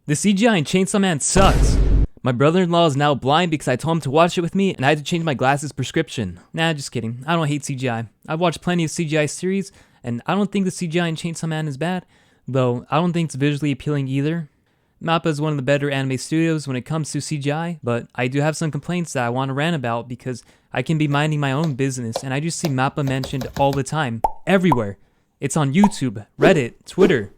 The CGI in Chainsaw Man sucks. My brother-in-law is now blind because I told him to watch it with me and I had to change my glasses prescription. Nah, just kidding. I don't hate CGI. I've watched plenty of CGI series and I don't think the CGI in Chainsaw Man is bad, though I don't think it's visually appealing either. Mappa is one of the better anime studios when it comes to CGI, but I do have some complaints that I want to rant about because I can be minding my own business and I just see Mappa mentioned all the time, everywhere. It's on YouTube, Reddit, Twitter.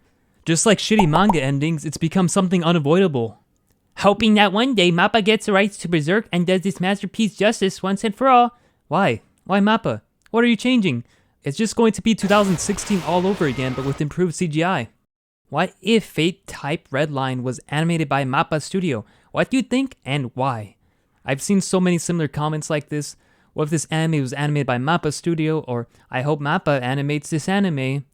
Just like shitty manga endings, it's become something unavoidable. Hoping that one day Mappa gets the rights to Berserk and does this masterpiece justice once and for all. Why? Why Mappa? What are you changing? It's just going to be 2016 all over again, but with improved CGI. What if Fate Type Redline was animated by Mappa Studio? What do you think and why? I've seen so many similar comments like this. What if this anime was animated by Mappa Studio? Or I hope Mappa animates this anime.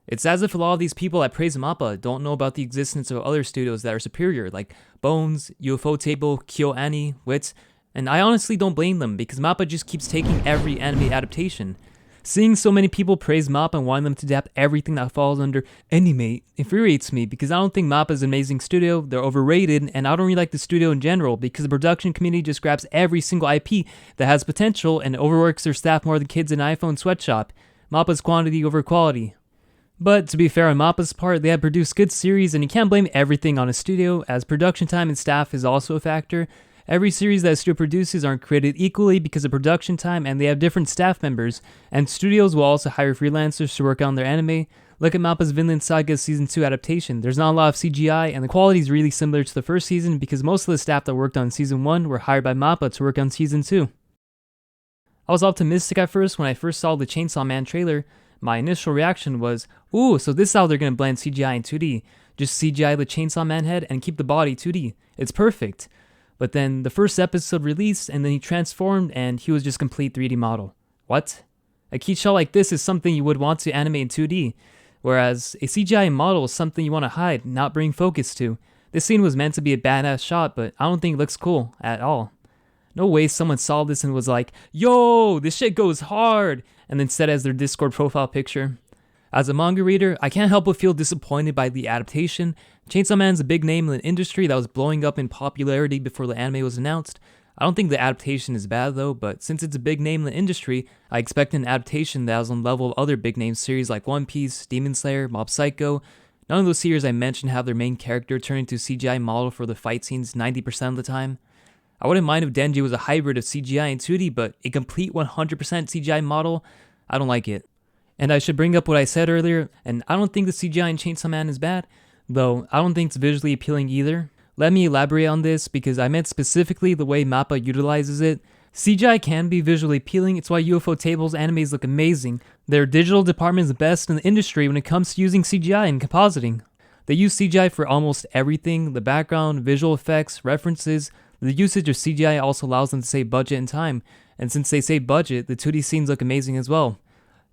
It's as if a lot of these people that praise Mappa don't know about the existence of other studios that are superior, like Bones, UFO Table, KyoAni, Wits, and I honestly don't blame them because Mappa just keeps taking every anime adaptation. Seeing so many people praise Mappa and wanting them to adapt everything that falls under anime infuriates me because I don't think Mappa is an amazing studio, they're overrated, and I don't really like the studio in general because the production community just grabs every single IP that has potential and overworks their staff more than kids in an iPhone sweatshop. Mappa's quantity over quality. But to be fair on Mappa's part, they have produced good series and you can't blame everything on a studio as production time and staff is also a factor. Every series that a studio produces aren't created equally because of production time and they have different staff members, and studios will also hire freelancers to work on their anime. Look at Mappa's Vinland Saga Season 2 adaptation. There's not a lot of CGI and the quality is really similar to the first season because most of the staff that worked on Season 1 were hired by Mappa to work on Season 2. I was optimistic at first when I first saw the Chainsaw Man trailer. My initial reaction was, ooh, so this is how they're going to blend CGI and 2D. Just CGI the Chainsaw Man head and keep the body 2D. It's perfect. But then the first episode released and then he transformed and he was just complete 3D model. What? A key shot like this is something you would want to animate in 2D, whereas a CGI model is something you want to hide, not bring focus to. This scene was meant to be a badass shot, but I don't think it looks cool at all. No way someone saw this and was like, yo, this shit goes hard, and then set as their Discord profile picture. As a manga reader, I can't help but feel disappointed by the adaptation. Chainsaw Man's a big name in the industry that was blowing up in popularity before the anime was announced. I don't think the adaptation is bad though, but since it's a big name in the industry, I expect an adaptation that is on the level of other big name series like One Piece, Demon Slayer, Mob Psycho. None of those series I mentioned have their main character turn into a CGI model for the fight scenes 90% of the time. I wouldn't mind if Denji was a hybrid of CGI and 2D, but a complete 100% CGI model, I don't like it. And I should bring up what I said earlier, and I don't think the CGI in Chainsaw Man is bad, though I don't think it's visually appealing either. Let me elaborate on this because I meant specifically the way Mappa utilizes it. CGI can be visually appealing, it's why UFO Table's animes look amazing. Their digital department is the best in the industry when it comes to using CGI and compositing. They use CGI for almost everything, the background, visual effects, references. The usage of CGI also allows them to save budget and time, and since they save budget, the 2D scenes look amazing as well.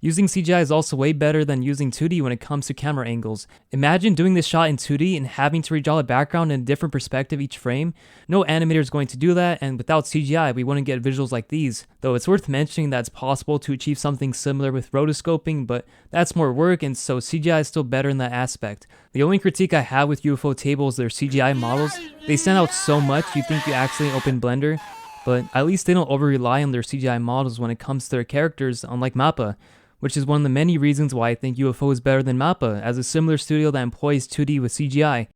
Using CGI is also way better than using 2D when it comes to camera angles. Imagine doing this shot in 2D and having to redraw the background in a different perspective each frame. No animator is going to do that, and without CGI we wouldn't get visuals like these. Though it's worth mentioning that it's possible to achieve something similar with rotoscoping, but that's more work and so CGI is still better in that aspect. The only critique I have with UFO Table is their CGI models. They stand out so much you think you accidentally open Blender, but at least they don't over-rely on their CGI models when it comes to their characters, unlike Mappa, which is one of the many reasons why I think UFO is better than Mappa, as a similar studio that employs 2D with CGI.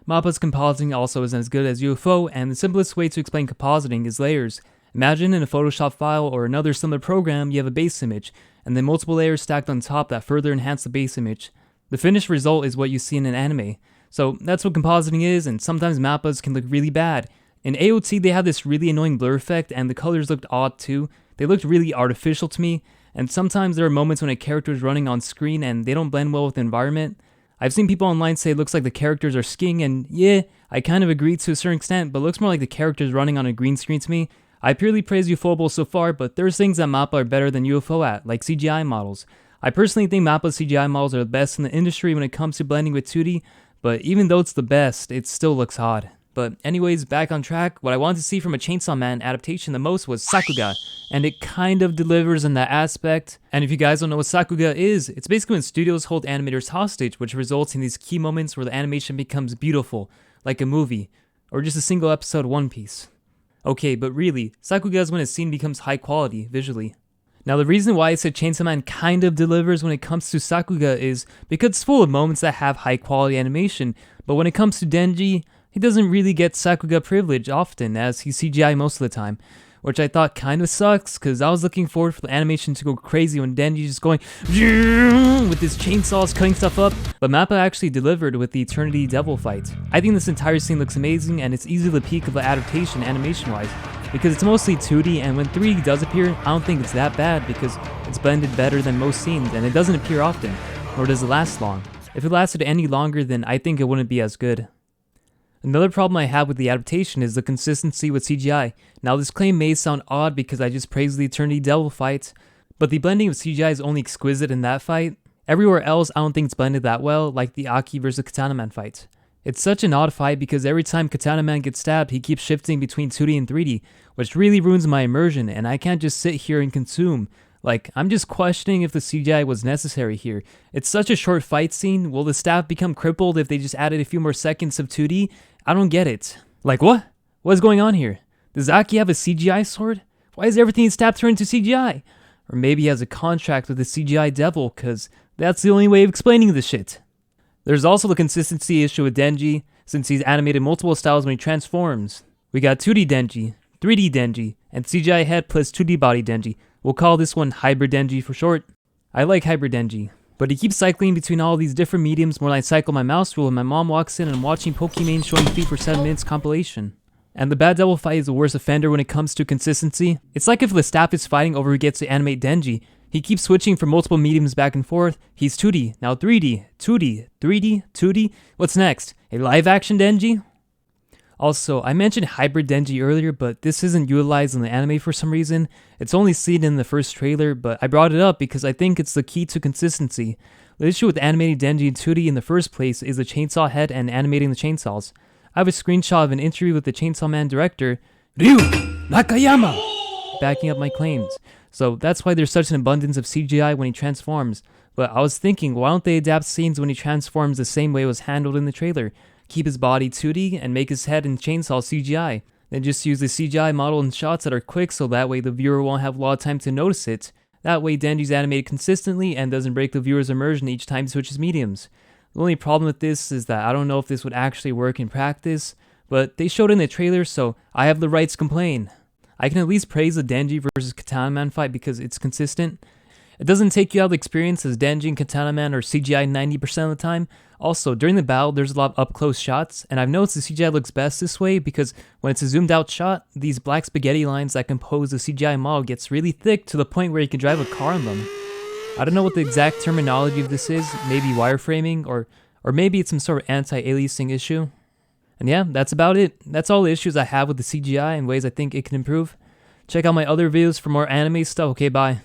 Mappa's compositing also isn't as good as UFO, and the simplest way to explain compositing is layers. Imagine in a Photoshop file or another similar program you have a base image, and then multiple layers stacked on top that further enhance the base image. The finished result is what you see in an anime. So that's what compositing is, and sometimes Mappas can look really bad. In AOT they had this really annoying blur effect, and the colors looked odd too. They looked really artificial to me. And sometimes there are moments when a character is running on screen and they don't blend well with the environment. I've seen people online say it looks like the characters are skiing, and yeah, I kind of agree to a certain extent, but it looks more like the characters running on a green screen to me. I purely praise UFO so far, but there's things that Mappa are better than UFO at, like CGI models. I personally think Mappa's CGI models are the best in the industry when it comes to blending with 2D, but even though it's the best, it still looks odd. But anyways, back on track, what I wanted to see from a Chainsaw Man adaptation the most was Sakuga, and it kind of delivers in that aspect. And if you guys don't know what Sakuga is, it's basically when studios hold animators hostage, which results in these key moments where the animation becomes beautiful. like a movie, or just a single episode of One Piece. Okay, but really, Sakuga is when a scene becomes high quality, visually. Now the reason why I said Chainsaw Man kind of delivers when it comes to Sakuga is because it's full of moments that have high quality animation, but when it comes to Denji, he doesn't really get Sakuga privilege often, as he's CGI most of the time, which I thought kind of sucks, because I was looking forward for the animation to go crazy when Denji's just going with his chainsaws cutting stuff up, but Mappa actually delivered with the Eternity Devil fight. I think this entire scene looks amazing, and it's easily the peak of the adaptation animation-wise, because it's mostly 2D, and when 3D does appear, I don't think it's that bad, because it's blended better than most scenes, and it doesn't appear often, nor does it last long. If it lasted any longer, then I think it wouldn't be as good. Another problem I have with the adaptation is the consistency with CGI. Now this claim may sound odd because I just praised the Eternity Devil fight, but the blending of CGI is only exquisite in that fight. Everywhere else I don't think it's blended that well, like the Aki vs Katana Man fight. It's such an odd fight because every time Katana Man gets stabbed, he keeps shifting between 2D and 3D, which really ruins my immersion, and I can't just sit here and consume. Like, I'm just questioning if the CGI was necessary here. It's such a short fight scene. Will the staff become crippled if they just added a few more seconds of 2D? I don't get it. Like, what? What is going on here? Does Aki have a CGI sword? Why is everything in staff turned into CGI? Or maybe he has a contract with the CGI devil, cause that's the only way of explaining this shit. There's also the consistency issue with Denji, since he's animated multiple styles when he transforms. We got 2D Denji, 3D Denji, and CGI head plus 2D body Denji. We'll call this one Hybrid Denji for short. I like Hybrid Denji, but he keeps cycling between all these different mediums more than I cycle my mouse wheel when my mom walks in and I'm watching Pokimane showing feet for 7 minutes compilation. And the Bad Devil fight is the worst offender when it comes to consistency. It's like if the staff is fighting over who gets to animate Denji. He keeps switching from multiple mediums back and forth. He's 2D, now 3D, 2D, 3D, 2D. What's next? A live action Denji? Also, I mentioned Hybrid Denji earlier, but this isn't utilized in the anime for some reason. It's only seen in the first trailer, but I brought it up because I think it's the key to consistency. The issue with animating Denji in 2D in the first place is the chainsaw head and animating the chainsaws. I have a screenshot of an interview with the Chainsaw Man director, Ryu Nakayama, backing up my claims. So that's why there's such an abundance of CGI when he transforms. But I was thinking, why don't they adapt scenes when he transforms the same way it was handled in the trailer? Keep his body 2D and make his head and chainsaw CGI. Then just use the CGI model in shots that are quick so that way the viewer won't have a lot of time to notice it. That way Denji's animated consistently and doesn't break the viewer's immersion each time he switches mediums. The only problem with this is that I don't know if this would actually work in practice, but they showed it in the trailer, so I have the right to complain. I can at least praise the Denji vs Katana Man fight because it's consistent. It doesn't take you out of the experience as Denji and Katana Man are CGI 90% of the time. Also, during the battle, there's a lot of up-close shots, and I've noticed the CGI looks best this way because when it's a zoomed-out shot, these black spaghetti lines that compose the CGI model gets really thick to the point where you can drive a car on them. I don't know what the exact terminology of this is, maybe wireframing, or maybe it's some sort of anti-aliasing issue. And yeah, that's about it. That's all the issues I have with the CGI and ways I think it can improve. Check out my other videos for more anime stuff. Okay, bye.